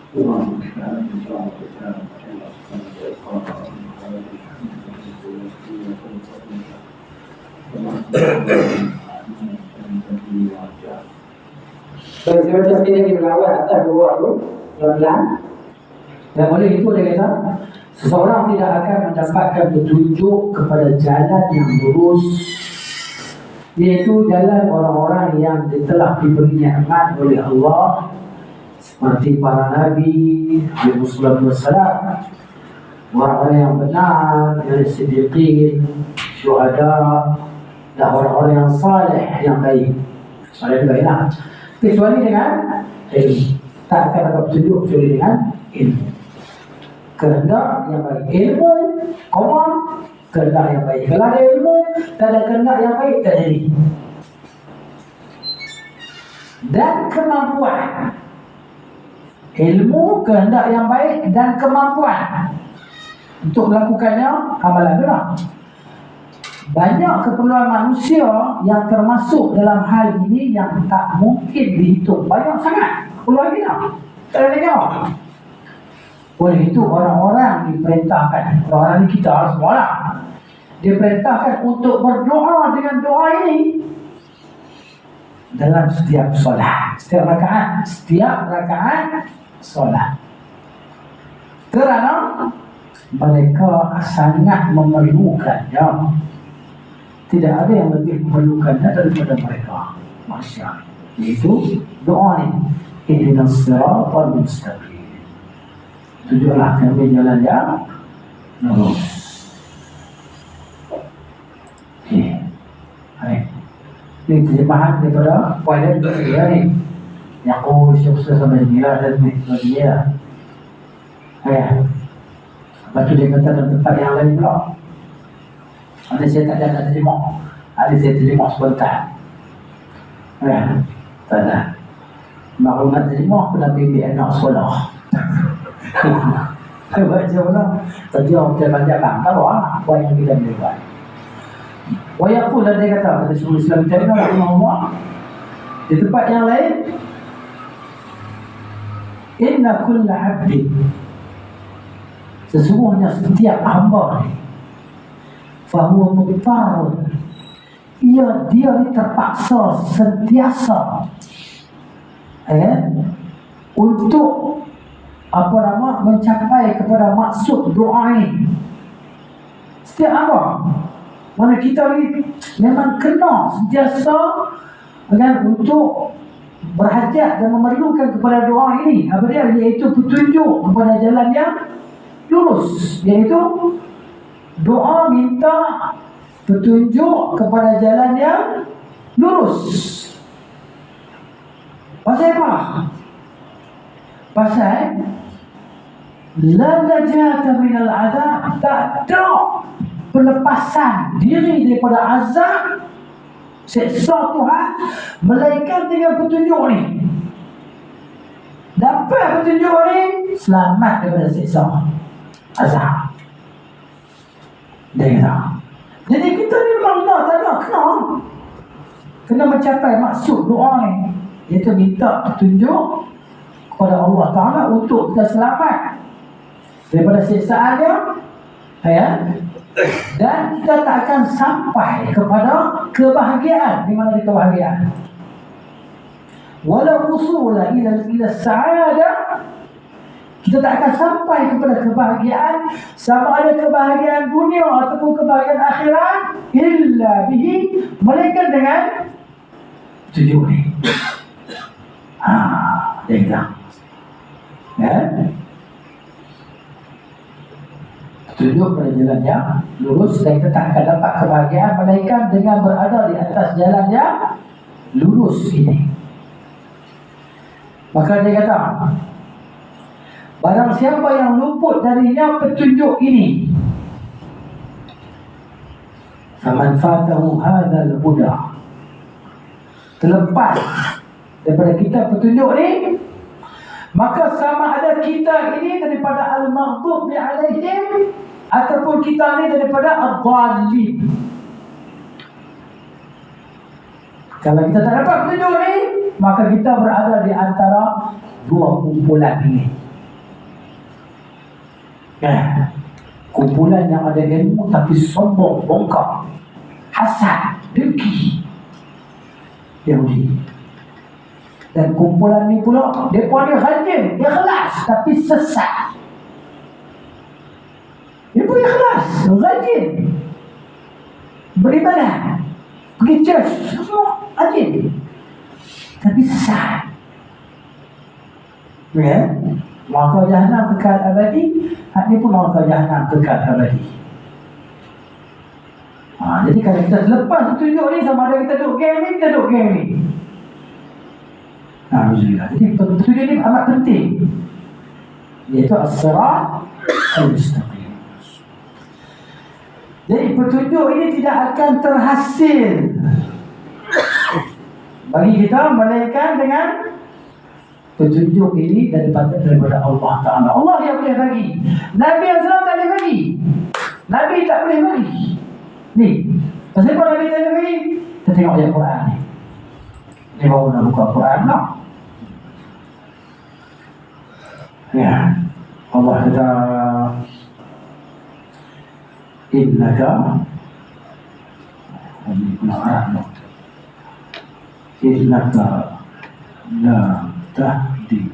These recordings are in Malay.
Saya baca sekali lagi melawat atas dua tu pelan-pelan. Dan oleh itu dia kata, seseorang tidak akan mendapatkan petunjuk kepada jalan yang lurus, iaitu jalan orang-orang yang telah diberi nikmat oleh Allah, seperti para Nabi alaihi wassalam, orang-orang yang benar, yang siddiqin, syuhada, dan orang-orang yang saleh, yang baik. Saleh itu baiklah. Kecuali dengan ilmu. Tak akan dapat petunjuk kecuali dengan ilmu. Kehendak yang baik. Ilmu, koma, kehendak yang baik. Kalau ada ilmu, tak ada kehendak yang baik, tak jadi. Dan kemampuan. Ilmu, kehendak yang baik, dan kemampuan untuk melakukannya, amalan benar. Banyak keperluan manusia yang termasuk dalam hal ini yang tak mungkin dihitung. Banyak sangat keperluan kita. Tak ada jawab. Oleh itu orang-orang diperintahkan, orang-orang kita semua lah, diperintahkan untuk berdoa dengan doa ini dalam setiap solat, setiap rakaat solat. Kerana mereka sangat memerlukannya. Tidak ada yang lebih memerlukannya daripada mereka manusia. Iaitu doa ini, ihdinas siratal mustaqim. Tunjuklah kami jalan yang lurus. Ini terjemahan daripada poin dia ni. Yang aku syukur sampai gila dan dia. Lepas tu dia kata dalam tempat yang lain pula. Ada saya tak ada terjemah. Ada saya terjemah sebentar. Tak ada. Baru nak terjemah, aku nak pergi anak sekolah. Baca pula. Tadi orang panjang bang. Tahu lah apa yang kita boleh buat. Wayak pun dia kata Syaikhul Islam Taimiyah rahimahullah di tempat yang lain, inna kulla abdin, sesungguhnya setiap hamba ni, fahuwa mudtarun, dia terpaksa sentiasa untuk mencapai kepada maksud doa ini. Setiap hamba, mana kita ni memang kena sentiasa untuk berhajat dan memerlukan kepada doa ini. Apa dia? Iaitu petunjuk kepada jalan yang lurus, iaitu doa minta petunjuk kepada jalan yang lurus. Pasal apa? Pasal la najata minal azab, tak ada pelepasan diri daripada azab siksa Tuhan melainkan dengan petunjuk ni. Dapat petunjuk ni, selamat daripada siksa azab. Dia kata. Jadi kita ni memang tak ada kena mencapai maksud doa ni, iaitu minta petunjuk kepada Allah Ta'ala untuk kita selamat daripada siksaan dia, dan kita tak akan sampai kepada kebahagiaan. Di mana kebahagiaan? Walau usula ila sa'adah, kita tak akan sampai kepada kebahagiaan, sama ada kebahagiaan dunia ataupun kebahagiaan akhirat, illa bihi, melainkan dengan tujuh ni. Dia kata, tunjuk pada jalan yang lurus, dan kita tak akan dapat kebahagiaan melainkan dengan berada di atas jalan yang lurus ini. Maka dia kata, barang siapa yang luput darinya petunjuk ini, faman fatahu hadzal huda, terlepas daripada kita petunjuk ni, maka sama ada kita ini daripada al-maghdubi alaihim ataupun kita ni daripada ad-dallin. Kalau kita tak dapat petunjuk ni, maka kita berada di antara dua kumpulan ini. Kumpulan yang ada ilmu tapi sombong, bongkar, hasad, dengki, Yahudi. Dan kumpulan ni pula mereka ni rajin, ikhlas tapi sesat. Mereka ikhlas, rajin, beribadah, pergi church, semua rajin tapi sesat. Maka Jahannam kekal abadi, hak ni pun maka Jahannam kekal abadi. Jadi kalau kita lepas tunjuk ni, sama ada kita duduk geng ni, kita duduk geng ni. Alhamdulillah. Jadi petunjuk ni amat penting, iaitu as-sirat al-mustaqim. Jadi petunjuk ini tidak akan terhasil bagi kita melainkan dengan petunjuk ini daripada Allah Ta'ala. Allah yang boleh bagi. Nabi SAW tak boleh bagi. Nabi tak boleh bagi. Ni, pasal apa Nabi tak boleh bagi? Kita tengok ayat Quran ni. Ni baru nak buka Quran lah. Ya, Allah kata, innaka la tahdi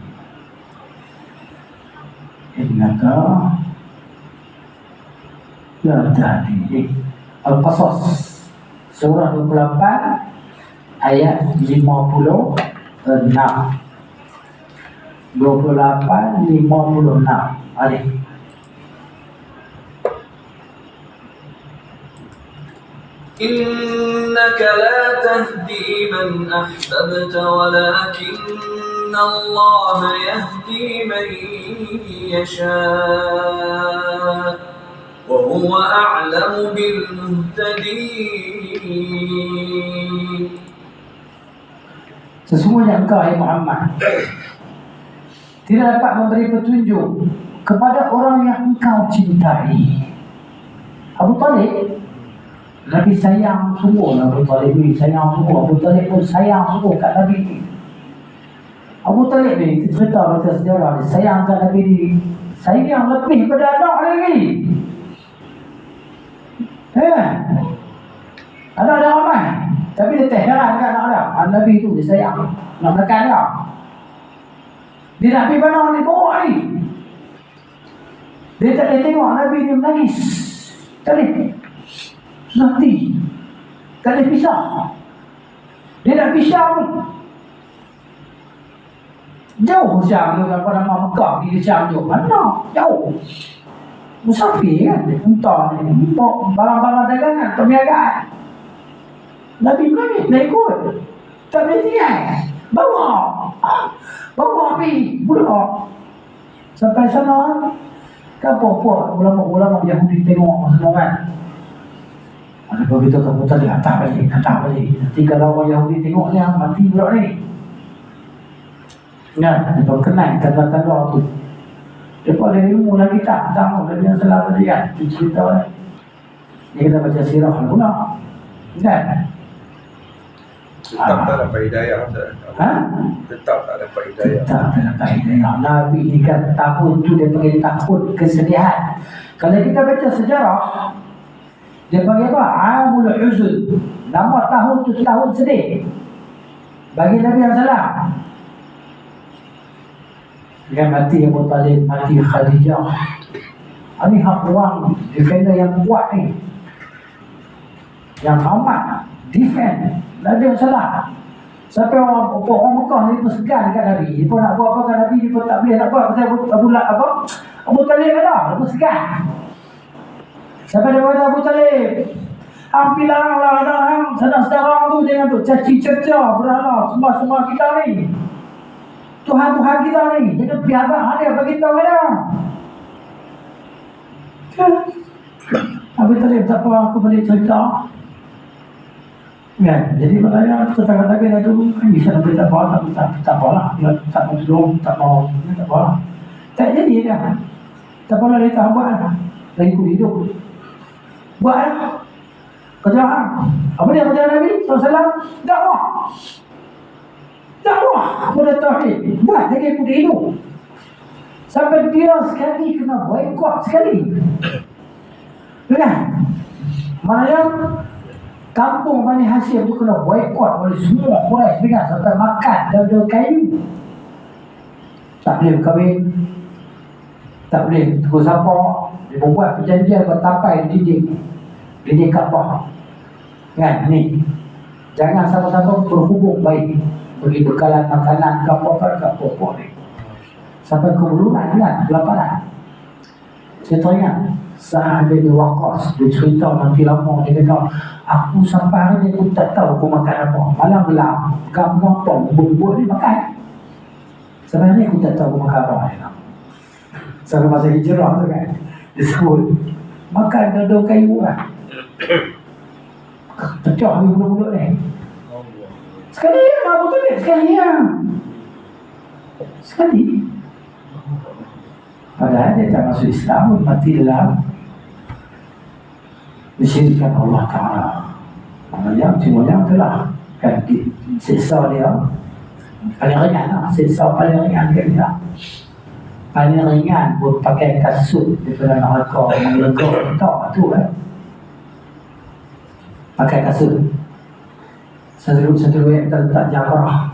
innaka la tahdi. Al-Qasas surah 28 ayat 56. 28, 56. Alif. إنك لا تهدي من أحببت ولكن الله يهدي من يشاء وهو أعلم بالمهتدين. Sesungguhnya engkau, hai Muhammad, tidak dapat memberi petunjuk kepada orang yang engkau cintai. Abu Talib, Nabi sayang sungguh. Abu Talib ni sayang sungguh. Abu Talib pun sayang sungguh kat Nabi ni. Abu Talib ni, cerita baca sejarah ni, sayang kat Nabi ni, sayang lebih pada anak lagi. Ada ramai, tapi dia tak heran kan anak Nabi tu dia sayang, nak menekan dia. Dia nak pergi mana ni, bawa ni. Dia tak boleh tengok Nabi ni menangis. Tak boleh. Nanti tak boleh pisah. Dia nak pisah pun jauh. Syam tu kan nama Mekah, di Syam tu mana jauh. Musafir kan, entah ni barang-barang dagangan, perniagaan. Nabi menangis, nak ikut, tak boleh tinggal. Bawa api budak sampai sana. Kapok-pok ulama-ulama Yahudi tengok masa kan. Ada begitu kamu tadi hantar balik. Nanti kalau orang Yahudi tengok ni, mati budak ni. Dia kenal tanda-tanda tu. Dia ada ilmu lagi tak tahu dari yang salah tadi kan. Dia cerita ni. Dia kena baca sirah pula. Kan? Tetap tak dapat hidayah. Tetap tak dapat hidayah. Tetap tak dapat hidayah. Nabi ni kan tahun tu dia panggil tahun kesedihan. Kalau kita baca sejarah, dia panggil apa? Amul Uzun. Nama tahun tu tahun sedih bagi Nabi yang salah. Dia mati Abu Talib, mati Khadijah. Ini hak orang defender yang kuat ni, yang amat defend Nabi yang salah. Sampai orang Mekah ni pun segan kat Nabi. Dia pun nak buat apa kat Nabi, dia pun tak boleh nak buat. Pasal Abu Talib ada, dia pun segan. Sampai dia kata Abu Talib, hampir laranglah ada saudara tu jangan duk caci cerca berhala semua kita ni, Tuhan-Tuhan kita ni, jangan biarkan dia bagi tahu dia. Abu Talib tak apa, aku boleh cerita. Ya, jadi maknanya kata-kata kita tu kan bisa Nabi tak apa, tak apalah, dia tak mau tolong, tak mau, tak apalah. Tak jadi dia. Tak apalah dia tak buat lagi ikut hidup. Buat kerjaan. Apa dia kerjaan Nabi SAW? Dakwah kepada tauhid. Buat lagi ikut hidup. Sampai dia sekali kena boykot sekali. Kan? Maknanya kampung Bani Hashim tu kena boykot oleh semua Quraisy kan, sampai makan daun-daun kayu. Tak boleh berkahwin, tak boleh tegur sapa. Dia membuat perjanjian bertapai di dinding Kaabah. Kan ni, jangan sama-sama berhubung baik, bagi bekalan makanan ke apa ni. Sampai kebuluran kan, kelaparan. Saya teringat Sa'ad bin Waqqas, dia cerita nanti lama, dia kata, aku sampai hari ni aku tak tahu aku makan apa. Malam gelap, gampang bubur ni makan. Sampai ni aku tak tahu aku makan apa. Sampai masa hijrah tu kan, dia sebut makan daun kayu lah. Pecah ni mulut-mulut ni. Sekali ya, apa tu ni? Sekali ya. Sekali. Padahal dia tak masuk Islam, mati dalam disyirikkan Allah Ta'ala. Yang semuanya itulah kan siksa dia paling ringan lah. Siksa paling ringan dia. Paling ringan pun pakai kasut daripada neraka menglegak tak tu kan. Pakai kasut. Satu duit kita letak Jamrah.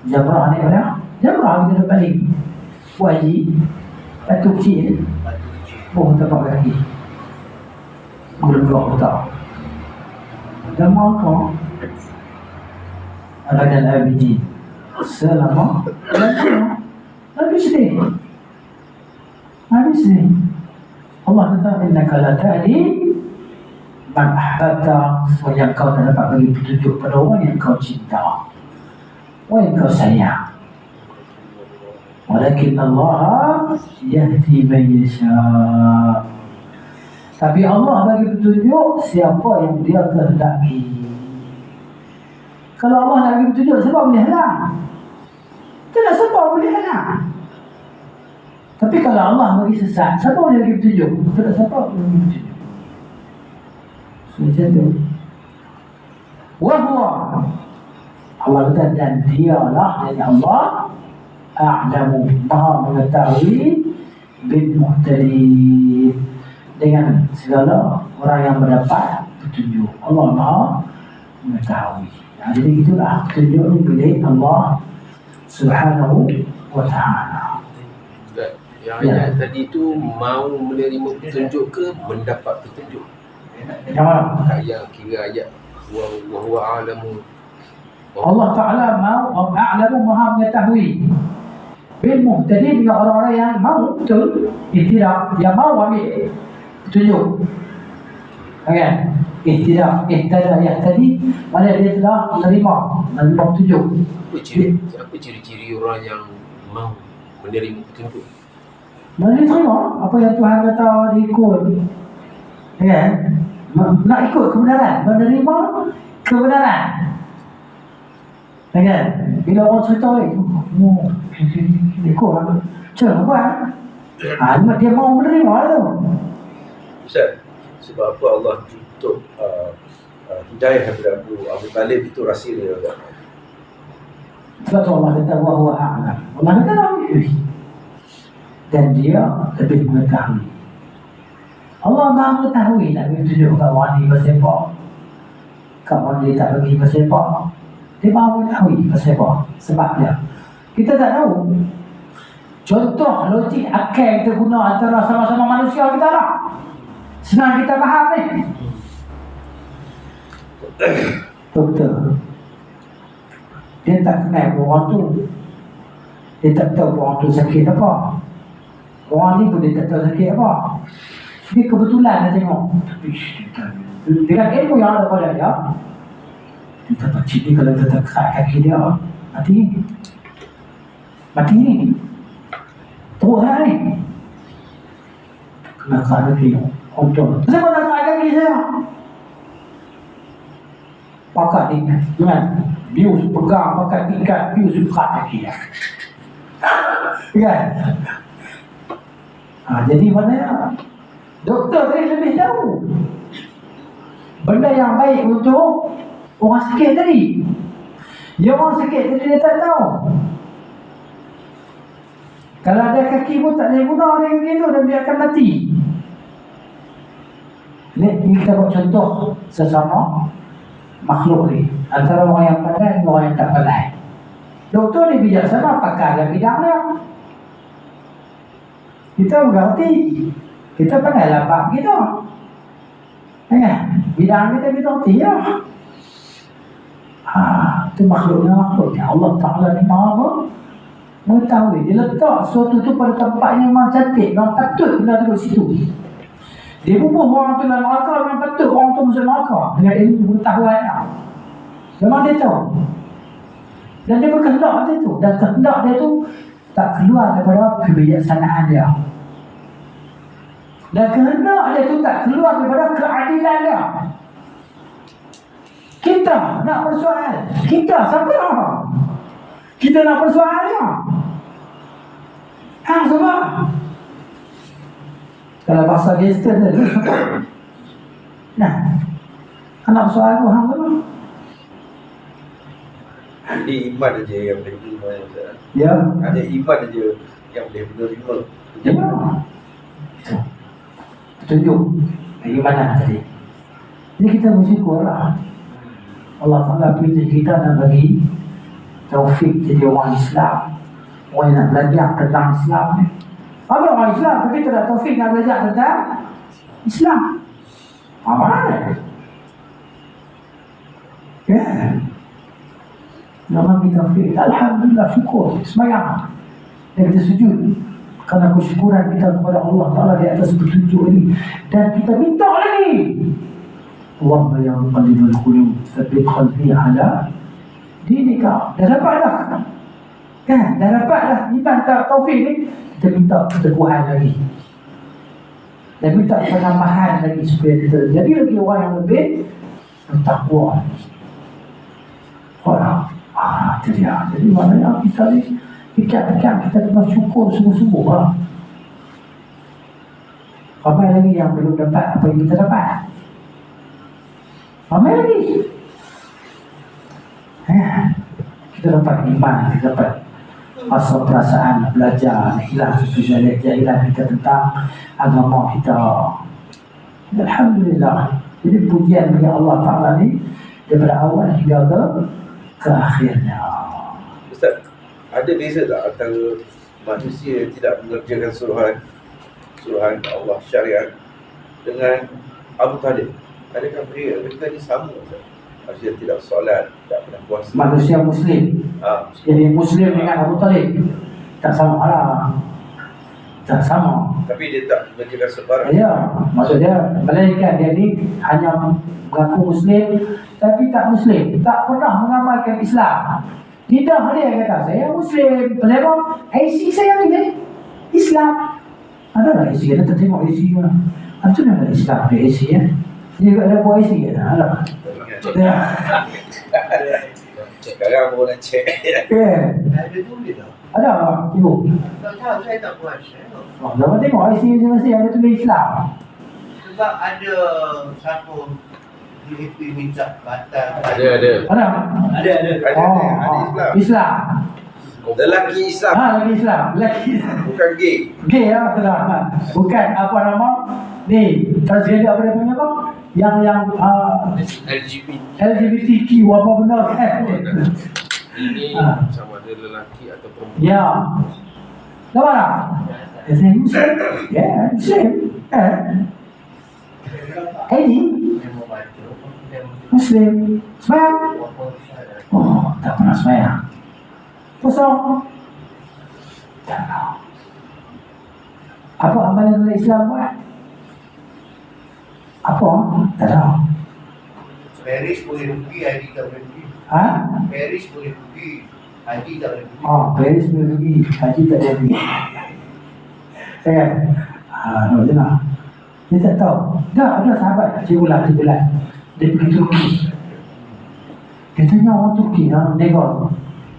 Jamrah ni mana? Jamrah kita dah balik wajib batu kecil. Oh tapak kaki menglegak tak. Dan maka Abadan Abidin selama habis ni. Allah kata innaka la tahdi man ahbabta, yang kau tak dapat bagi petunjuk pada orang yang kau cinta, orang yang kau sayang. Walakin Allah yahdi man yasha. Tapi Allah bagi petunjuk siapa yang dia kehendaki. Kalau Allah nak bagi petunjuk, siapa boleh halang? Tidak siapa boleh halang. Tapi kalau Allah bagi sesat, siapa boleh bagi petunjuk? Tidak siapa boleh bagi petunjuk. Macam tu. Wahuwa, Allah kata, dan dialah, yani Allah a'lamu, maha mengetahui bil muhtadin, dengan segala orang yang mendapat petunjuk. Allah maha mengetahui. Jadi itulah petunjuk ni milik Allah Subhanahu wa ta'ala. Yang ayat tadi tu mau menerima petunjuk ke mendapat petunjuk? Yang mana? Tak yang kira ayat wa huwa a'lamu. Allah Ta'ala mau a'lamu, maha mengetahui bil muhtadin, dengan orang-orang yang mau betul ihtidak, yang mau ambil petunjuk. Kan? Ihtidak, ihtada yahtadi, mana dia telah menerima petunjuk. Apa ciri-ciri orang yang mau menerima petunjuk? Mana dia terima apa yang Tuhan kata dia ikut. Kan? Nak ikut kebenaran, menerima kebenaran. Kan? Bila orang cerita ikut apa? Macam buat. Dia mau menerima tu. Ustaz, sebab apa Allah tutup hidayah kepada Abu Talib itu rahsia dia juga. Sebab tu Allah kata wa huwa a'lam. Allah kata lebih, dan dia lebih mengetahui. Allah maha mengetahui nak bagi tunjuk kat orang ni pasal apa, kat orang dia tak bagi pasal apa. Dia maha mengetahui pasal apa, sebab dia kita tak tahu. Contoh logik akal kita guna antara sama-sama manusia kita lah, senang kita faham ni. Doktor, dia tak kenal orang tu, dia tak tahu orang tu sakit apa, orang ni pun dia tak tahu sakit apa. Dia kebetulan dia tengok, dengan ilmu yang ada pada dia, dia tak pacik ni kalau dia tekat kaki dia, mati ni teruk lah ni, kena kat kaki. Contoh, kenapa nak kat kaki saya? Pakat ni kan, bius pegang pakai ikat, bius kat kaki dia. Kan? Jadi mana doktor tadi lebih tahu benda yang baik untuk orang sakit tadi. Yang orang sakit tadi dia tak tahu. Kalau ada kaki pun tak boleh guna dia kaki tu dan dia akan mati. Ini kita buat contoh sesama makhluk ni. Antara orang yang pandai dan orang yang tak pandai. Doktor ni bijaksana, pakar dalam bidang dia. Kita berganti. Kita pandai lapak kita. Bidang kita berganti ya. Itu makhluknya makhluknya. Allah Ta'ala ni maha mengetahui. Dia letak sesuatu tu pada tempat yang memang cantik. Memang patut benda tu situ. Dia bubuh orang tu dalam neraka, memang patut orang tu masuk neraka. Dengan ilmu pengetahuan dia. Memang dia tahu. Dan dia berkehendak dia tu. Dan kehendak dia tu tak keluar daripada kebijaksanaan dia. Dan kehendak dia tu tak keluar daripada keadilan dia. Kita nak bersoal. Kita siapa? Kita nak bersoal dia. Siapa? Kalau bahasa gangster tu. Nah, anak bersoal tu hang siapa? Jadi iman aja yang boleh terima. Ya. Hanya iman aja yang boleh menerima. Ya. Itu. Tunjuk keimanan tadi. Jadi kita bersyukurlah. Allah Ta'ala pilih kita dan bagi taufik jadi orang Islam. Orang yang nak belajar tentang Islam ni. Ada orang Islam tapi tak ada taufik nak belajar tentang Islam. Apa mana? Ya. Nama kita taufik. Alhamdulillah, syukur. Semayang. Dan kita sujud. Karena kesyukuran kita kepada Allah Ta'ala di atas petunjuk ini. Dan kita minta lagi. Allahumma ya muqallibal qulub tsabbit qalbi ala dinika. Dah dapat dah. Kan? Dah dapat dah iman taufik ni. Kita minta keteguhan lagi. Dan minta penambahan lagi supaya kita jadi lagi orang yang lebih bertakwa. Orang. Itu dia. Jadi maknanya kita ni fikir-fikir kita kena syukur sungguh-sungguh lah. Ramai lagi yang belum dapat apa yang kita dapat. Ramai lagi. Kita dapat iman, kita dapat rasa perasaan nak belajar, nak hilang kejahilan kita tentang agama kita. Alhamdulillah. Jadi pujian bagi Allah Ta'ala ni daripada awal hingga ke akhirnya. Ustaz, ada beza tak antara manusia yang tidak mengerjakan suruhan Allah syariat dengan Abu Talib? Adakah mereka ni sama? Manusia tidak solat, tak pernah puasa. Manusia Muslim. Jadi Muslim dengan Abu Talib tak sama lah. Tak sama. Tapi dia tak mengerjakan sebarang. Ya, maksudnya melainkan dia ni hanya mengaku Muslim tapi tak Muslim, tak pernah mengamalkan Islam. Tidak, dia kata saya Muslim. Kenapa? IC saya ni Islam. Ada lah IC, kita tengok IC mana. Itu nama Islam dia IC ya. Dia juga ada buat IC ya. Ada. Sekarang baru nak cek. Ada tulis tak? Ada, ibu. Tak tahu, saya tak buat. Jangan tengok IC masing-masing ada tulis Islam. Sebab ada siapa DAP minta batal. Ada. Ada Islam. Islam. Lelaki Islam. Lelaki Islam. Lelaki. Bukan gay. Gay ya, betul. Bukan apa nama? Ni, transgender apa dia panggil apa? Yang LGBTQ apa benda kan? Ini sama ada lelaki atau perempuan. Ya. Nampak tak? Saya Muslim. Ya, Muslim. Ini Muslim. Semayang? Oh, tak pernah semayang. Puasa? Tak tahu. Apa amalan dalam Islam buat? Apa? Tak tahu. Paris boleh pergi, haji tak boleh pergi. Paris boleh pergi, haji tak boleh pergi. Paris boleh pergi, haji tak boleh pergi. Kan? Macam mana? Dia tak tahu. Ada sahabat cibulan. Dia pergi Turki. Dia tanya orang Turki, negara.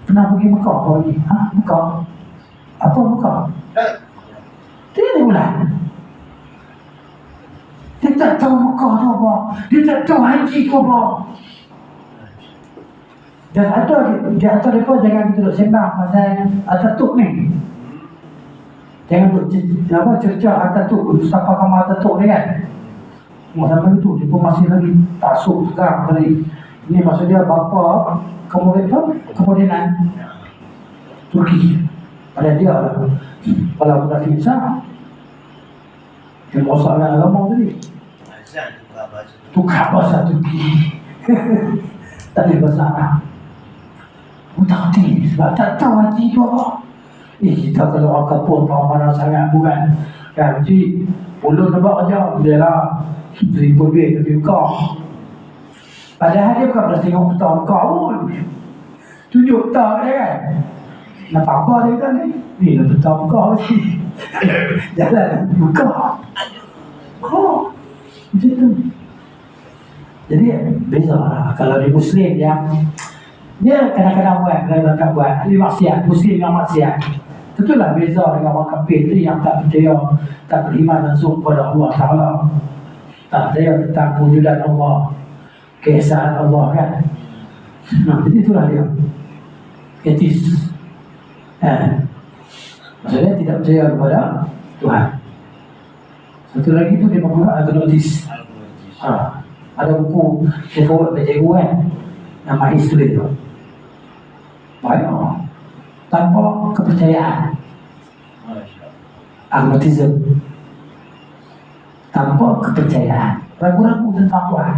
Pernah pergi Mekah apa lagi? Mekah? Apa Mekah? 3 bulan. Dia tak tahu Mekah tu apa. Dia tak tahu haji tu apa. Dan ada di antara mereka jangan kita duduk sembang pasal Atatürk ni. Jangan duk cerca Ataturk, Mustafa Kamal Ataturk ni kan. Zaman itu dia pun masih lagi taksub tegang tadi. Ini maksud dia bapa kemudian Turki. Pada dia lah kepala munafik besar yang merosakkan agama tadi. Azan bahasa Tukar bahasa Turki. Tak ada bahasa Arab. Tak hati sebab tak tahu haji tu apa. Kita kalau orang kapur mana sangat bukan. Kan haji puluh nebak aja dia lah seribu lebih tapi kau. Padahal dia bukan pernah tengok peta kau pun. Tunjuk tak dia kan. Nampak apa dia kan ni? Ni dah peta kau ni. Jalan buka. Oh, macam tu. Jadi beza lah. Kalau di Muslim yang dia kadang-kadang buat ahli maksiat, Muslim yang maksiat. Tentulah beza dengan orang kafir tu yang tak percaya, tak beriman langsung kepada Allah Ta'ala, tak percaya tentang kewujudan Allah, keesaan Allah kan. Nah, jadi itulah dia etis. Maksudnya tidak percaya kepada Tuhan. Satu lagi tu dia menggunakan agnostis. Ada buku saya forward ke cikgu kan, nama tulis tu banyak tanpa kepercayaan, agnotism, tanpa kepercayaan, ragu-ragu tentang Tuhan.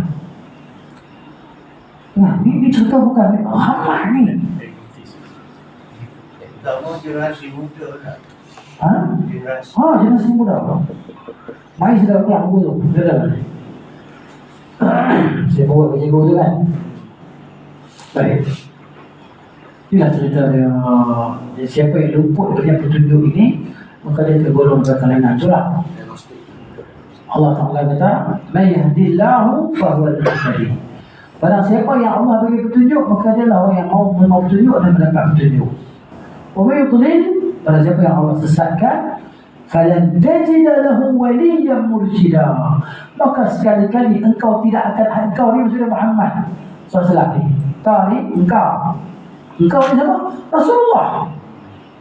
Nah, ini cerita bukan ramai ni. tak mau generasi muda lah. Generasi muda. Mai sudah pulang tu, dah. Saya bawa ke cikgu tu kan. Baik. Inilah cerita dia. Siapa yang luput dari petunjuk ini, maka dia tergolong ke kalangan curang. Allah Ta'ala kata, "Man yahdillahu fahuwal muhtadi." Barang siapa yang Allah bagi petunjuk, maka dia lah orang yang mau menerima petunjuk dan mendapat petunjuk. Wa may yudlil, barang siapa yang Allah sesatkan, falan tajida lahu waliyyan mursyida. Maka sekali-kali engkau tidak akan, engkau ni maksudnya Muhammad SAW ni. Engkau ni siapa? Rasulullah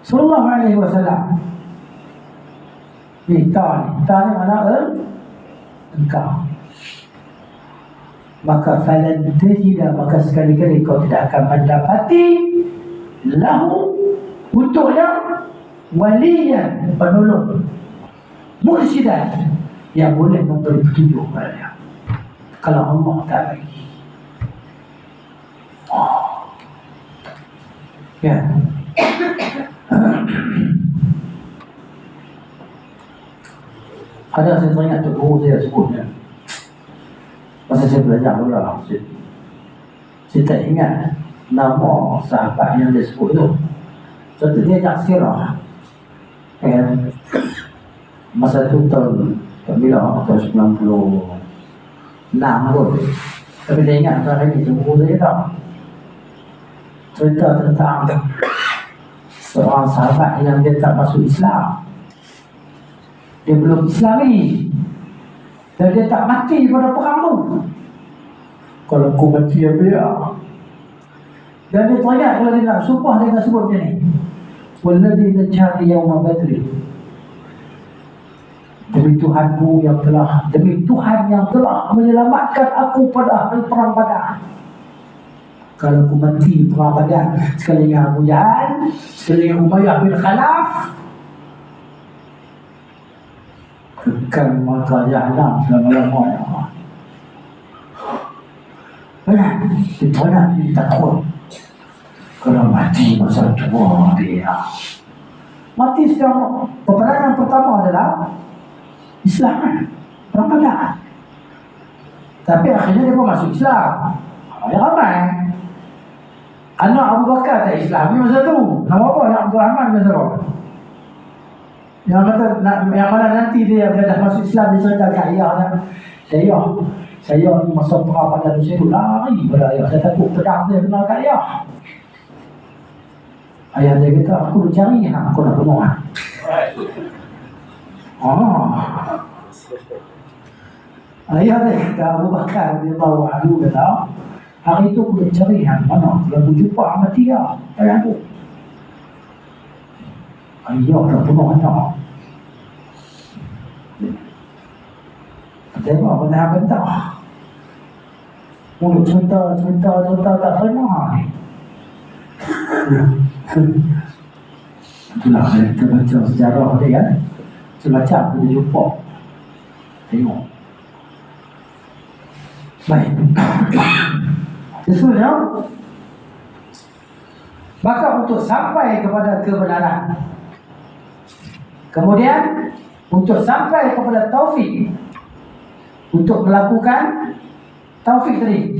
Sallallahu Alaihi Wasallam. Ni ta ni mana engkau. Maka falan tajida, maka sekali-kali kau tidak akan mendapati lahu, untuknya, waliyan, penolong, mursyidan, yang boleh memberi petunjuk kepada dia kalau Allah tak bagi. Ya. Ada saya teringat tu guru saya sebutnya masa saya belajar pula, saya tak ingat nama sahabat yang dia sebut tu. Contoh dia ajak sirah kan, masa tu tahun bila tahun 96 kot. Tapi saya ingat hari ni guru saya tak cerita tentang seorang sahabat yang dia tak masuk Islam. Dia belum Islami dan dia tak mati pada perang tu. Kalau aku mati apa ya? Dan dia teringat kalau dia nak sumpah, dia nak sebut macam ni, walladhi najjani yawma badri, demi Tuhanku yang telah, demi Tuhan yang telah menyelamatkan aku pada hari perang Badar. Kalau aku mati perang Badar sekali dengan Abu Jahal, sekali dengan Umayyah bin Khalaf, kekal maka jahanam selama-lamanya. Dia takut kalau mati masa tua dia. Mati sekarang. Peperangan pertama adalah Islam, perang Badar. Tapi akhirnya dia pun masuk Islam. Yang ramai anak Abu Bakar tak Islam ni masa tu. Nama apa? Yang Abdul Rahman masa tu. Yang kata yang mana nanti dia dah masuk Islam, dia cerita kat ayah dia. Saya ni masa perang Badar tu saya lari pada ayah. Saya takut pedang saya kena kat ayah. Ayah dia kata, aku nak cari, aku nak bunuh. Ayah dia kata, Abu Bakar dia bawa alu kata, hari itu aku nak cari mana. Kalau aku jumpa mati dia, tak aku. Ayah dah bunuh anak. Tengok bentar-bentar. Mulut cerita tak pernah ni. Itulah kita baca sejarah dia kan. Semacam kita jumpa. Tengok. Baik. Sesudah maka untuk sampai kepada kebenaran, kemudian untuk sampai kepada taufik, untuk melakukan taufik tadi,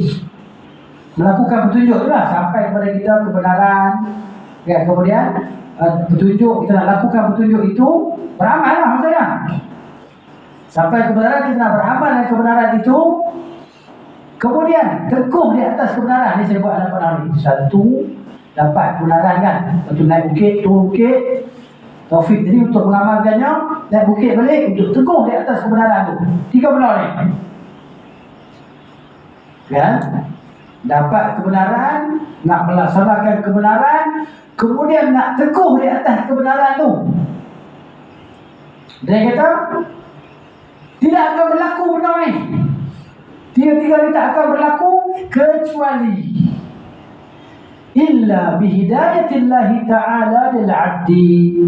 melakukan petunjuk itulah sampai kepada kita kebenaran ya. Kemudian petunjuk, kita nak lakukan petunjuk itu, beramal lah maksudnya. Sampai kebenaran, kita nak beramal dengan kebenaran itu, kemudian teguh di atas kebenaran. Ini saya buat dalam hari ini. Satu, dapat kebenaran kan, lepas naik bukit, turun bukit, taufik tadi untuk mengamalkannya, naik bukit balik untuk teguh di atas kebenaran tu. 3 benda ni kan, dapat kebenaran, nak melaksanakan kebenaran, kemudian nak teguh di atas kebenaran tu. Dia kata tidak akan berlaku benda ni, tiga-tiga ni tak akan berlaku kecuali illa bihidayatillahi ta'ala lil'abdi,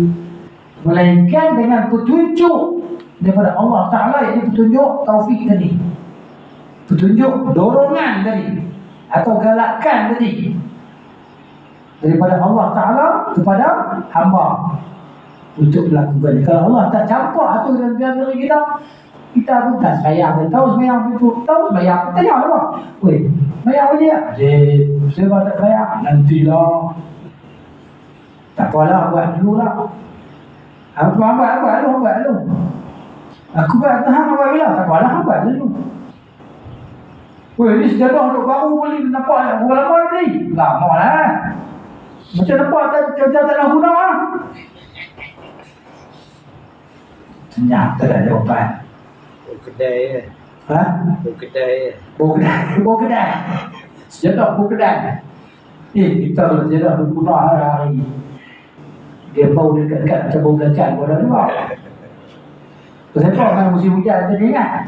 melainkan dengan petunjuk daripada Allah Ta'ala, iaitu petunjuk taufik tadi, petunjuk dorongan tadi atau galakan tadi daripada Allah Ta'ala kepada hamba untuk melakukan. Kalau Allah tak campur atur dalam diri kita pun tak sembahyang. Dia tahu sembahyang itu, tahu sembahyang, tanya apa? Weh, sembahyang apa dia? Saya tak sembahyang. Nantilah. Tak apalah, buat dulu lah. Aku buat dulu. Aku buat tahan buat bila? Tak apalah, buat dulu. Weh, ni sejarah duk baru boleh nampak berapa lama ni? Lama lah. Macam nampak tak ada guna lah. Senyap tak ada jawapan. Kedai Ha? Bau kedai. Sejarah bau kedai. Kita kalau sejarah berguna hari dia bau dekat-dekat macam bau belacan. Bau dah luar. Kenapa kan musim hujan tadi kan?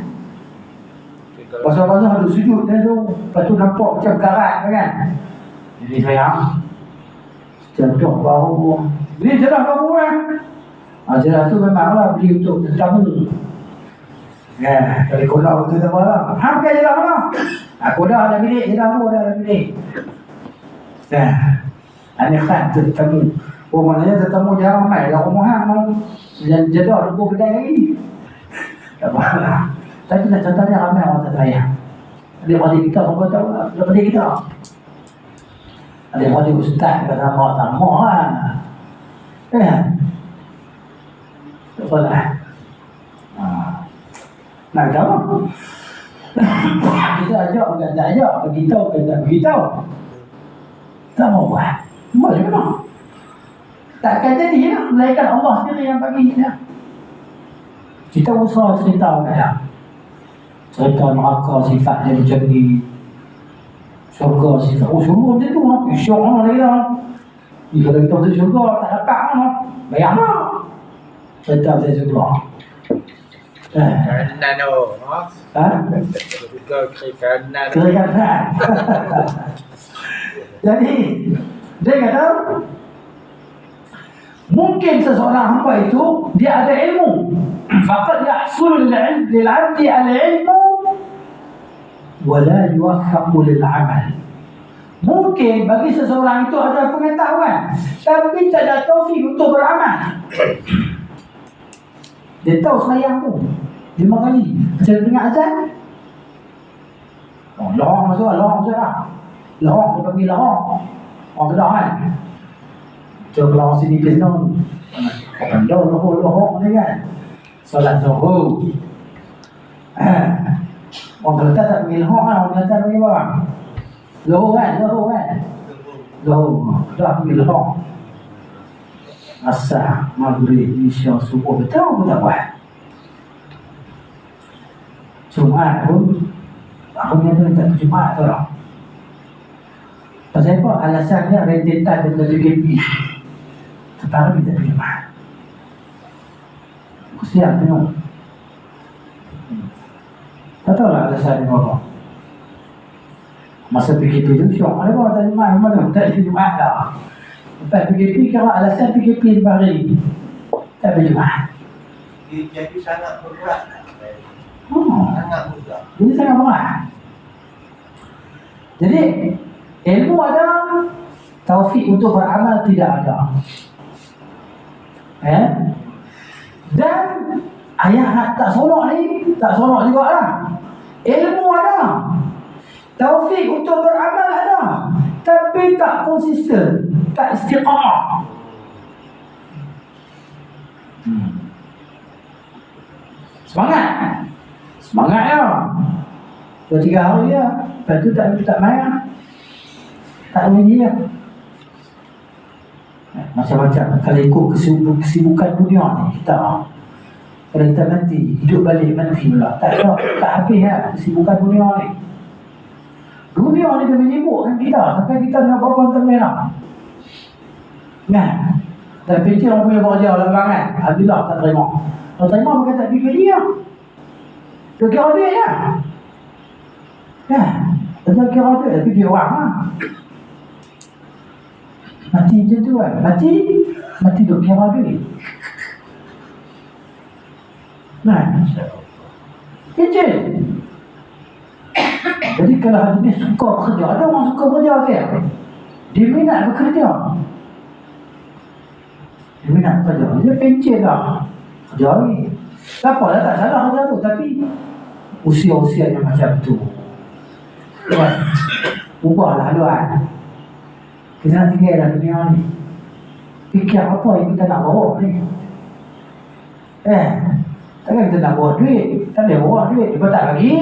Pasal-pasal ada sujud dia tu. Lepas tu nampak macam karat kan? Jadi sayang sejarah baru. Beli sejarah baru kan? Sejarah tu memanglah beli untuk tetamu. Ya, kalau konak betul tak apa. Hampir je lah. Aku dah ada bilik, je dah ada bilik. Ya, aneh kan tetamu. Oh, maknanya tetamu jarang mai. Dah rumahan mau jadah lebih kedai lagi. Tak apa. Tapi nak contohnya ramai orang tak sayang. Adik-adik kita orang tahu lah. Adik kita. Adik-adik ustaz kata sama-sama lah. Ya. Tak apa lah. Nak tahu? Kita ajak bukan tak ajak, beritahu bukan tak beritahu. Tak mau buat. Buat macam mana? Takkan jadi lah. Melainkan Allah sendiri yang bagi kita. Kita usaha cerita kan. Cerita neraka sifat dia macam ni. Syurga sifat. Oh, syurga macam tu lah. Syurga lah lagi lah. Ni kalau kita masuk syurga tak dapat lah. Bayar lah. Cerita saya syurga. kanan tu. Ha? Juga kiri kanan. Kiri kanan. Jadi dia kata mungkin seseorang hamba itu dia ada ilmu, faqad yahsul lil 'abdi al-ilmu wa la yuwaffaqu lil 'amal. Mungkin bagi seseorang itu ada pengetahuan tapi tak ada taufik untuk beramal. Dia tahu sembahyang tu 5 kali. Macam dengar azan. Oh, lohong masuk lah. Lohong, dia panggil lohong. Orang Kedah kan. Macam kalau orang sini Kedah. Pandau lohong ni kan. Solat Zuhur. Orang Kelantan tak panggil lohong kan. Orang Kelantan panggil apa? Zuhur kan. Zuhur. Kedah panggil lohong. Asar, Maghrib, Isya, Subuh. Betul pun tak buat. Jumaat pun aku punya tak Jumaat tu lah. Pasal apa? Alasannya rentetan daripada PKP. Setara kita Jumaat. Aku siap tengok. Tak tahu lah alasan dia apa. Masa PKP tu syok. Ada orang tak Jumaat, mana tak ada Jumaat dah. Lepas PKP, kira alasan PKP lepas hari. Tak ada Jumaat. Dia jadi sangat berat. Oh. Sangat berat. Jadi sangat berat. Jadi ilmu ada, taufik untuk beramal tidak ada. Dan ayat tak solok ni, tak solok juga lah. Ilmu ada, taufik untuk beramal ada, tapi tak konsisten, tak istiqamah. Semangat ya. 2-3 hari ya. Lepas tu tak main. Tak bunyi ya. Macam-macam. Kalau ikut kesibukan dunia ni, kita kalau kita mati, hidup balik mati pula. Tak habis ya kesibukan dunia ni. Dunia ni dia menyibukkan kita sampai kita nak berapa termerah. Kan? Dan pencet orang punya bekerja dalam kan. Alhamdulillah tak terima. Kalau terima bukan tak pergi dia. Dia kira dia ya. Kan? Dia kira dia tapi dia orang lah. Mati macam tu kan. Mati duk kira dia. Nah, kecil. Jadi kalau hari ni suka bekerja, ada orang suka bekerja ke? Dia minat bekerja. Dia minat bekerja. Dia pencet dah. Kerja ni. Tak apa lah, tak salah kerja tu. Tapi usia-usia yang macam tu. Kan? Ubahlah haluan. Kita nak tinggal dalam dunia ni. Fikir apa yang kita nak bawa ni. Takkan kita nak bawa duit. Tak boleh bawa duit. Dia tak bagi.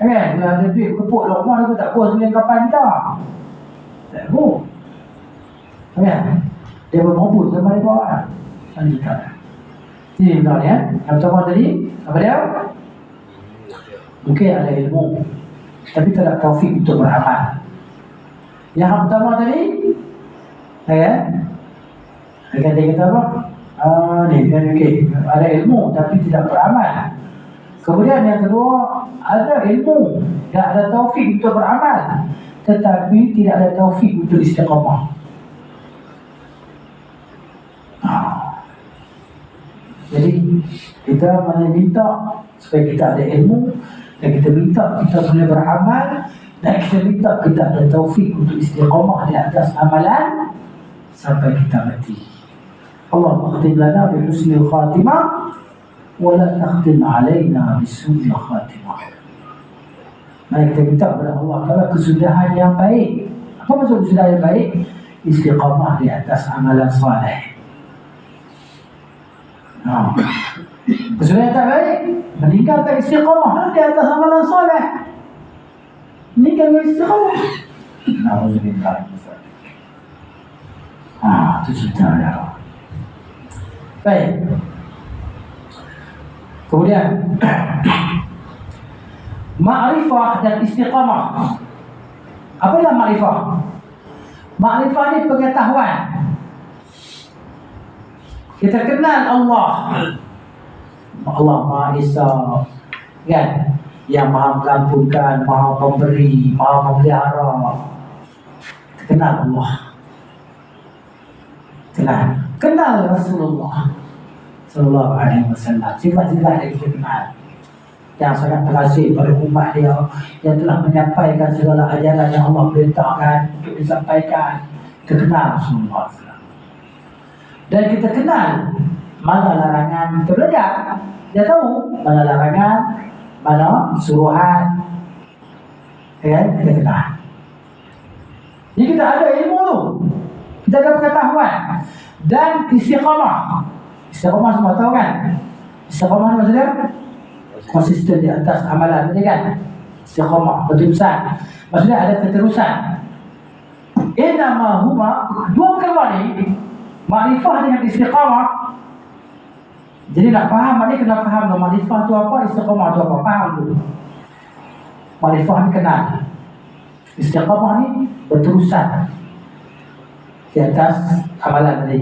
Kan? Kalau ada duit kepuk dalam rumah, dia tak bawa sembilan kapan kita. Tak bawa. Kan? Dia bermabuk sama dia bawa. Lanjutkan. Ini benar ya. Yang pertama tadi, apa dia? Mungkin ada ilmu, tapi tak ada taufik untuk beramal. Yang pertama tadi, dia kata apa? Okey, ada ilmu tapi tidak beramal. Kemudian yang kedua, ada ilmu dan ada taufik untuk beramal, tetapi tidak ada taufik untuk istiqamah. Jadi kita minta supaya kita ada ilmu, dan kita minta kita boleh beramal, dan kita minta kita ada taufik untuk istiqamah di atas amalan sampai kita mati. Allah akhtim lana bi husnil khatimah wa la takhtim alaina bi su'il khatimah. Mari kita minta kepada Allah Ta'ala kesudahan yang baik. Apa maksud kesudahan yang baik? Istiqamah di atas amalan saleh. Kesudahan tak baik, meninggalkan istiqamah di atas amalan soleh. Meninggalkan istiqamah. Alhamdulillah. Itu cerita dia. Baik. Kemudian ma'rifah dan istiqamah. Apa dia ma'rifah? Ma'rifah ni pengetahuan. Kita kenal Allah. Allah Maha Esa, kan? Yang Maha mengampunkan, Maha memberi, Maha memelihara. Kita kenal Allah. Kenal Rasulullah Sallallahu Alaihi Wasallam. Sifat-sifat yang kita kenal, yang sangat terasih pada umat dia, yang telah menyampaikan segala ajaran yang Allah perintahkan untuk disampaikan. Kita kenal Rasulullah SAW. Dan kita kenal mana larangan. Kita belajar, dia tahu mana larangan, mana suruhan. Kita kenal. Jadi kita ada ilmu tu, kita ada pengetahuan. Dan istiqamah. Istiqamah semua tahu kan? Istiqamah maksudnya konsisten di atas amalan, betul kan? Istiqamah, berterusan. Maksudnya ada keterusan. Innama huma, dua perkara ni, ma'rifah dengan istiqamah. Jadi nak faham ni kena faham ma'rifah tu apa, istiqamah tu apa. Faham dulu. Ma'rifah ni kenal, istiqamah ni berterusan di atas amalan tadi.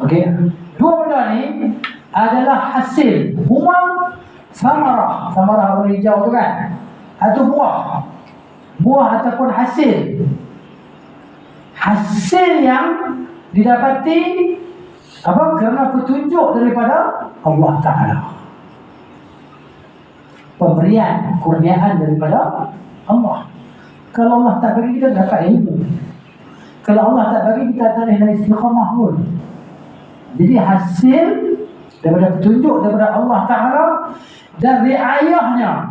Okey. Dua benda ni adalah hasil huma Samarah warna hijau tu kan, atau buah ataupun hasil yang didapati kerana petunjuk daripada Allah Ta'ala, pemberian kurniaan daripada Allah. Kalau Allah tak bagi kita dapat ilmu, kalau Allah tak bagi kita tak ada istiqamah pun. Jadi hasil daripada petunjuk daripada Allah Ta'ala dan riayahnya,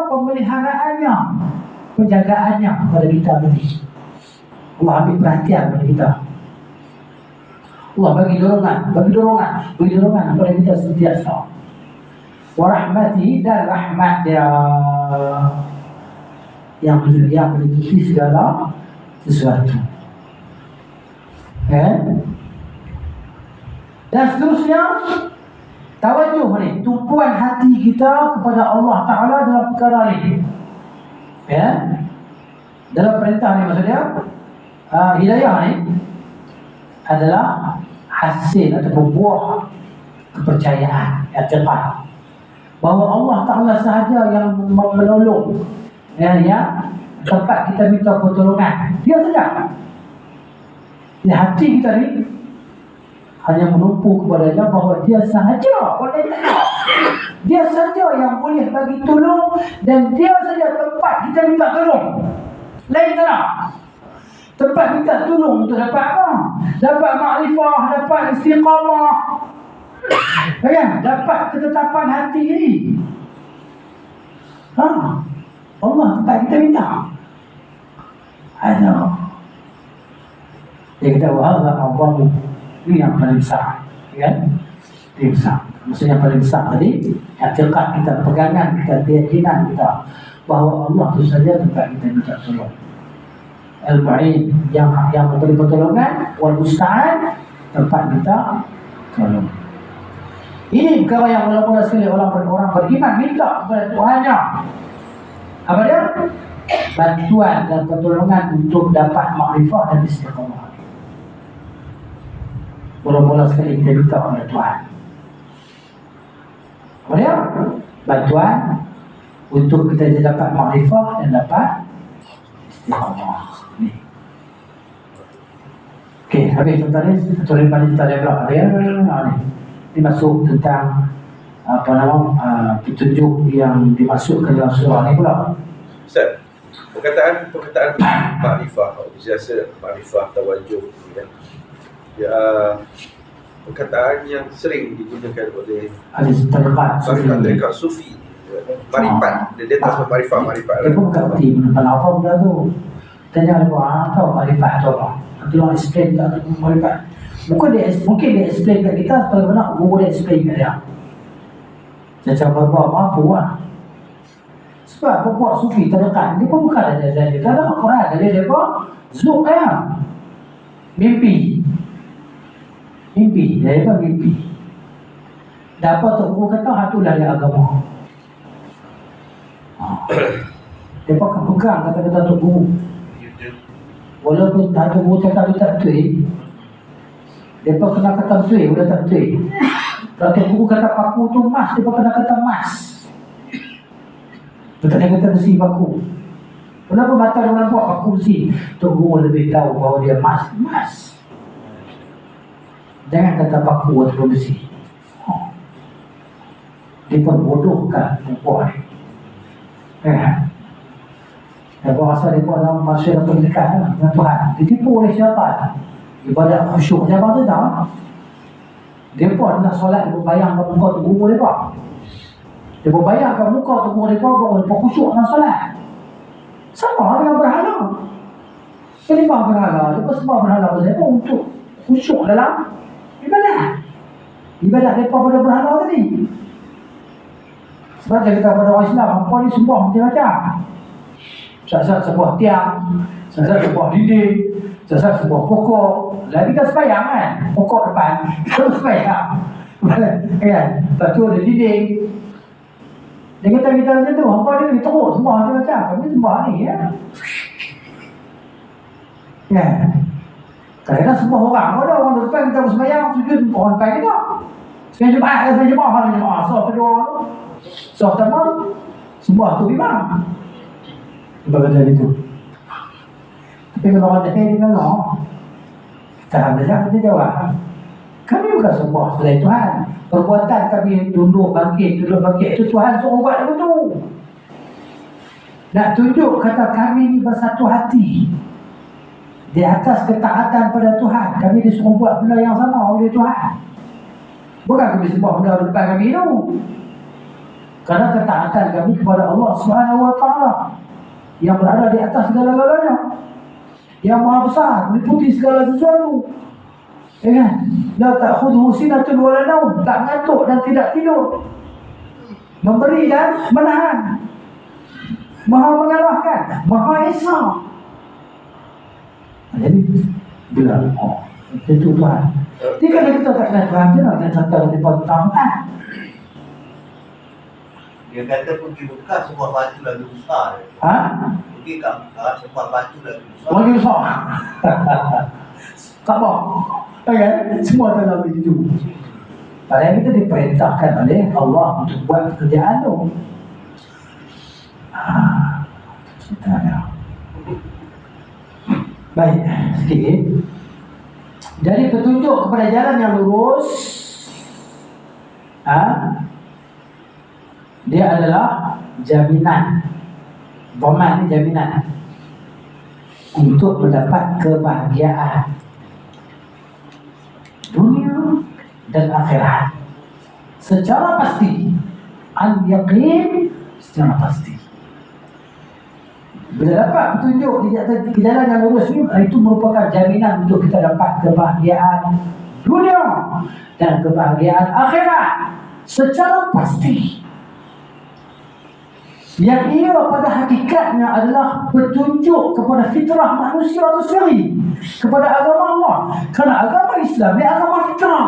pemeliharaannya, penjagaannya kepada kita tadi. Allah ambil perhatian kepada kita. Allah bagi dorongan kepada kita sentiasa. Warahmati, dan rahmat dia yang meliputi segala sesuatu. Dan seterusnya, tawajuh ni, tumpuan hati kita kepada Allah Ta'ala dalam perkara ni. Dalam perintah ni maksudnya, hidayah ni adalah hasil ataupun buah kepercayaan, i'tiqad bahawa Allah Ta'ala sahaja yang menolong, yang tempat kita minta pertolongan, dia saja. Di hati kita ni hanya menumpu kepadanya bahawa dia sahaja, dia saja yang boleh bagi tolong, dan dia saja tempat kita minta tolong. Lain tak? Tempat minta tolong untuk dapat apa? Dapat makrifah, dapat istiqamah, dapat ketetapan hati ini. Allah tempat kita minta. Ada. Dia kata, wahada Allah, ini yang paling besar. Ini besar. Maksudnya yang paling besar tadi, i'tiqad kita, pegangan kita, keyakinan kita bahawa Allah itu saja tempat kita minta tolong. Al-Ba'id, yang memberi pertolongan, wal musta'an, tempat minta tolong. Ini perkara yang mula-mula sekali orang beriman minta kepada Tuhannya. Apa dia? Bantuan dan pertolongan untuk dapat makrifah dan istiqamah. Mula-mula sekali kita minta kepada Tuhan. Apa dia? Bantuan untuk kita dapat makrifah dan dapat istiqamah. Okey, habis tuan-tuan ni, tuan pada kita develop dia. Ini masuk tentang petunjuk yang dimasukkan dalam surah ni pula. Ustaz, perkataan makrifah, biasa makrifah, tawajuh, ya, perkataan yang sering digunakan oleh tarikat sufi. Marifat, dia tak sebut marifat. Dia pun bukan berarti apa benda tu. Tanya dia tahu marifat tu apa. Nanti orang explain tak marifat. Mungkin dia explain kat kita supaya benar guru dia explain kat dia. Macam berbuat mampu lah. Sebab berbuat sufi terdekat, dia pun bukan ada dia tak ada Quran. Dia apa? Zuk mimpi. Dia apa mimpi. Dan apa tu guru kata, itulah dia agama. Dia pakai pegang kata-kata Tok Guru. Walaupun Tok Guru cakap dia tak betul, dia pun kena kata betul, boleh tak betul. Kalau Tok Guru kata paku tu emas, dia pun kena kata emas. Betul dia kata besi paku. Kenapa batal orang buat paku besi? Tok Guru lebih tahu bahawa dia emas. Jangan kata paku ataupun besi. Dia pun bodohkan perempuan ni. Dia berasa dia pun dalam masa yang terdekat dengan Tuhan. Ditipu oleh syaitan. Ibadat khusyuk macam apa tu tak? Dia pun nak solat, dia berbayangkan muka tu guru dia. Dia berbayangkan muka tu guru dia baru dia khusyuk dengan solat. Sama dengan berhala. Sembah berhala. Dia pun sembah berhala pasal apa? Untuk khusyuk dalam ibadat. Ibadat dia pada berhala tadi. Sebab dia kata pada orang Islam, apa ni sembah macam-macam. Sat-sat sebuah tiang, sat-sat sebuah dinding, sat-sat sebuah pokok. Lagi kita sebayang kan, pokok depan, kita sebayang kan, lepas tu ada dinding. Dia kata kita macam tu, apa ni teruk sembah macam-macam. Kami sembah ni kadang-kadang sembah orang, ada orang depan kita bersemayang, sujud orang depan kita. Sekarang Jumaat. So kedua tu. So pertama, semua tu imam. Bagaimana itu? Tapi kalau ada dengan Allah, kita belajar, kita jawab. Kami bukan semua selain Tuhan. Perbuatan kami tunduk bangkit itu Tuhan suruh buat begitu. Nak tunjuk kata kami ni bersatu hati di atas ketaatan pada Tuhan. Kami disuruh buat benda yang sama oleh Tuhan. Bukan kami semua benda depan kami itu. Kerana ketaatan kami kepada Allah Subhanahu Wa Taala yang berada di atas segala-galanya, yang maha besar, meliputi segala sesuatu. Ya kan? La ta'khudhuhu sinatun wa la naum, tak ngantuk dan tidak tidur. Memberi dan menahan. Maha mengalahkan, Maha Esa. Jadi bila itu Tuhan. Jadi kalau kita tak kenal Tuhan, kita nak kata di Tuhan. Dia kata pergi Mekah semua batu lagi besar. Ha? Pergi kat Mekah semua batu lagi besar. Lagi besar. Kaabah. Okay? Semua tak tahu itu. Padahal kita diperintahkan oleh Allah untuk buat pekerjaan tu. Ceritanya. Baik, sikit. Jadi petunjuk kepada jalan yang lurus, dia adalah jaminan. Dhaman ni jaminan untuk mendapat kebahagiaan dunia dan akhirat secara pasti. Al-yaqin secara pasti. Bila dapat petunjuk di jalan yang lurus ni, itu merupakan jaminan untuk kita dapat kebahagiaan dunia dan kebahagiaan akhirat secara pasti. Yang ia pada hakikatnya adalah petunjuk kepada fitrah manusia itu sendiri, kepada agama Allah. Kerana agama Islam ni agama fitrah,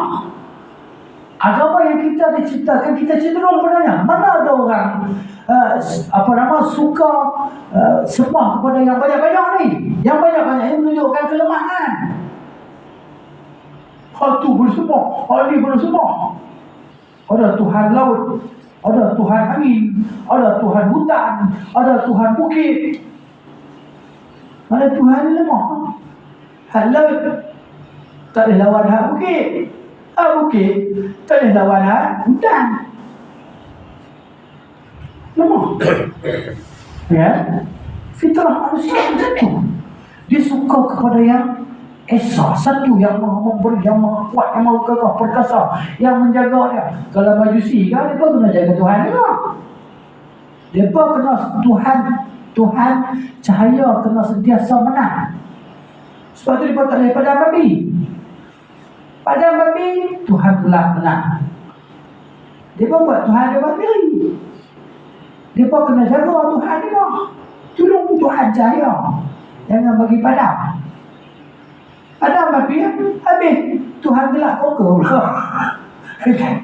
agama yang kita diciptakan, kita cenderung padanya. Mana ada orang suka sembah kepada yang banyak-banyak ni. Yang banyak-banyak ini menunjukkan kelemahan. Hal tu boleh sembah, hal ni boleh sembah. Ada Tuhan laut, ada Tuhan angin, ada Tuhan hutan, ada Tuhan bukit. Mana Tuhan ni lemah. Hak laut tak boleh lawan hak bukit. Hak bukit tak boleh lawan hak hutan. Lemah. Ya, fitrah manusia macam tu. Dia suka kepada yang Esa, satu yang maha memberi, yang maha kuat, yang maha gagah perkasa, yang menjaga dia. Kalau Majusi kan, mereka kena jaga Tuhan juga. Mereka kena Tuhan cahaya kena sentiasa menang. Sebab tu mereka tak boleh padam babi. Padam babi, Tuhan gelap menang. Mereka buat Tuhan dia buat sendiri. Mereka kena jaga Tuhan dia. Tolong Tuhan cahaya, jangan bagi padam. Ada babi habis Tuhan gelap kau jadi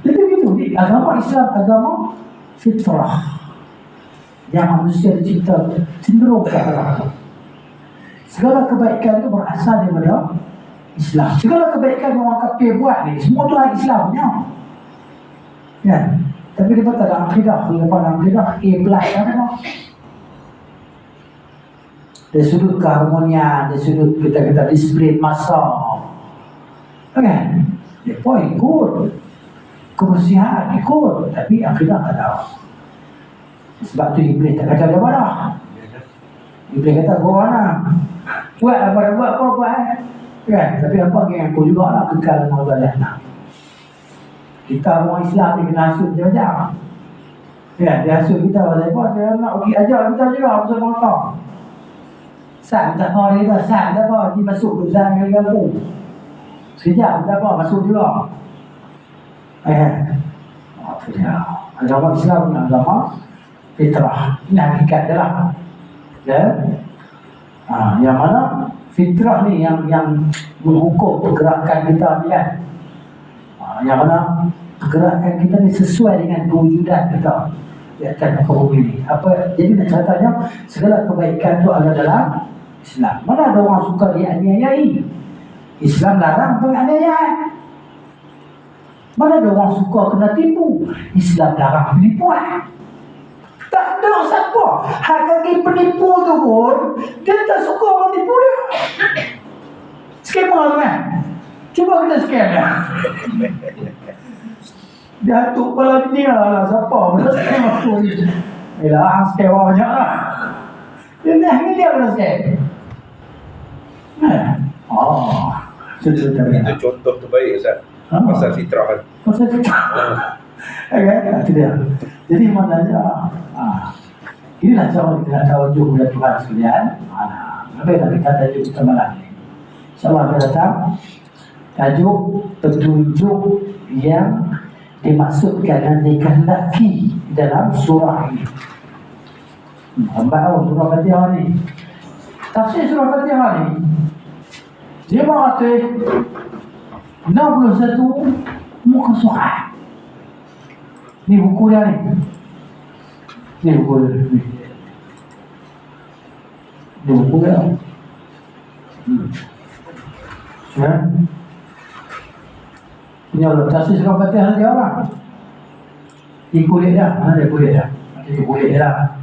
begitu. Agama Islam agama fitrah yang manusia dicipta cenderung ke arah. Segala kebaikan itu berasal daripada Islam. Segala kebaikan yang orang kafir buat ni semua Tuhan Islam punya. Ya. Tapi dia tak ada akidah. Kalau pada akidah A+ kan. Dari sudut keharmonian, dari sudut kita disiplin masa, kan? Mereka ikut kebersihan, ikut, tapi akidah tak ada. Sebab tu Iblis tak kata ada mana. Iblis kata kau mana? Buat apa buat apa buat, kan? Tapi apa yang aku juga lah kekal mabalah. Kita orang Islam ni kena hasut macam-macam. Ya, dia hasut kita apa? Dia nak pergi ajar kita juga bersama kau. Sat tak apa dia kata, sat tak apa, dia masuk ke dalam kampung. Sekejap tak apa, masuk juga. Itu dia. Agama Islam ni agama fitrah. Ini hakikat dia lah. Ya? Yang mana fitrah ni yang menghukum pergerakan kita ni kan. Yang mana pergerakan kita ni sesuai dengan kewujudan kita di atas muka bumi ni. Apa, jadi nak katanya segala kebaikan tu ada dalam Islam. Mana ada orang suka dianiayai? Islam larang penganiayaan. Mana ada orang suka kena tipu? Islam larang penipuan. Tak ada siapa. Hakiki penipu tu pun, dia tak suka orang tipu dia. Scammer tu kan? Cuba kita scam dia. Dia hantuk kepala dia lah. Siapa pula scam aku ni? Yelah, scam orang banyak lah. Dia kena scam. Itu contoh terbaik Ustaz. Pasal fitrah kan. Pasal fitrah. Itu dia. Jadi maknanya inilah cara kita nak tawajuh kepada Tuhan sekalian. Apa yang kita tajuk kita malam ni? InsyaAllah akan datang tajuk petunjuk yang dimaksudkan dan dikehendaki dalam surah ini. Nampak surah Fatihah ni. Tafsir surah Fatihah ni 561 muka surat. Ni buku dia ni. Ni buku dia ni. Ni buku dia. Ya. Ini Allah tafsir surah Fatihah dia orang. Dia kulit dah. Mana dia kulit dah? Dia kulit dia lah.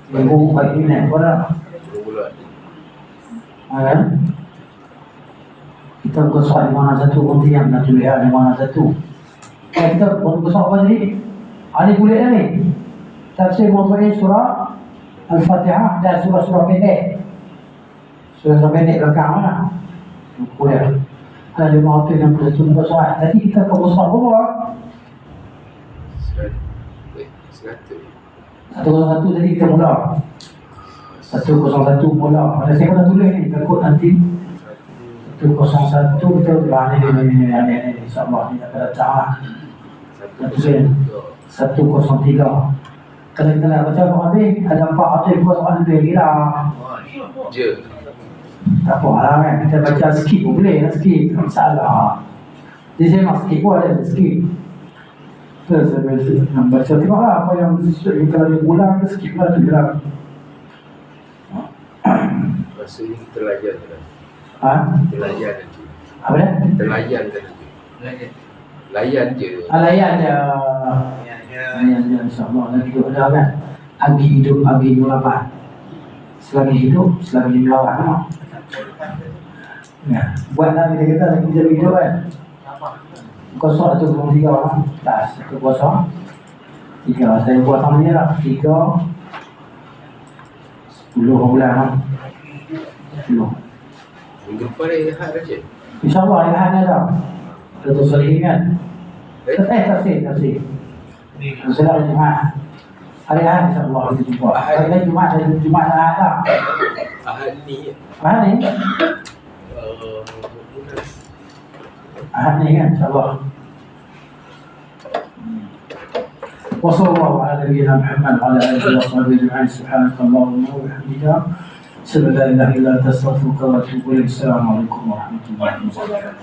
Dia buku bagi ni apa dah? Kan? Kita buka soal di mana satu konti yang nak tulis di mana satu. Kita buka soal apa jadi? Ada kulit ni. Tafsir Mu'tawin surah Al-Fatihah dan surah-surah pendek. Surah-surah pendek belakang mana? Kulit. Ada 561 buka soal. Nanti kita buka soal berapa? 101 tadi kita mula. 101 mula. Ada saya kena tulis ni. Takut nanti 101 kita ni insyaAllah ni akan datang lah. 103. Kalau kita nak baca apa habis, ada 4 habis buat soalan lebih lagi lah. Tak apa lah kan, kita baca skip pun boleh lah, skip, tak masalah. Jadi saya nak skip pun ada, skip. Terus saya baca tengok lah apa yang kalau dia ulang, skip lah tu je lah. Maksudnya kita layan kan? Kita layan je. Apa dia? Kita layan kan? Layan je. Layan je. Layan je, insyaAllah. Lagi hidup ada kan? Agi hidup, agi melawan. Selagi hidup, selagi melawan. Ya. Buatlah kita kata lagi jadi hidup kan? Kosong 103 orang. Tas, 103. Saya buat tangannya lah. 3 10 bulan lah. 10. Minggu depan hari Ahad saja. InsyaAllah hari Ahad ni dah. Tentu Salihin kan? Tafsir. Setelah hari Jumaat. Hari Ahad insyaAllah kita jumpa. Hari Jumaat Ahad lah. Ahad ni. Ahad ni? Ahad ni kan insyaAllah. وصلى الله على نبينا محمد وعلى اله وصحبه اجمعين سبحانك اللهم وبحمدك اشهد ان لا اله الا انت استغفرك واتوب اليك السلام عليكم ورحمه الله وبركاته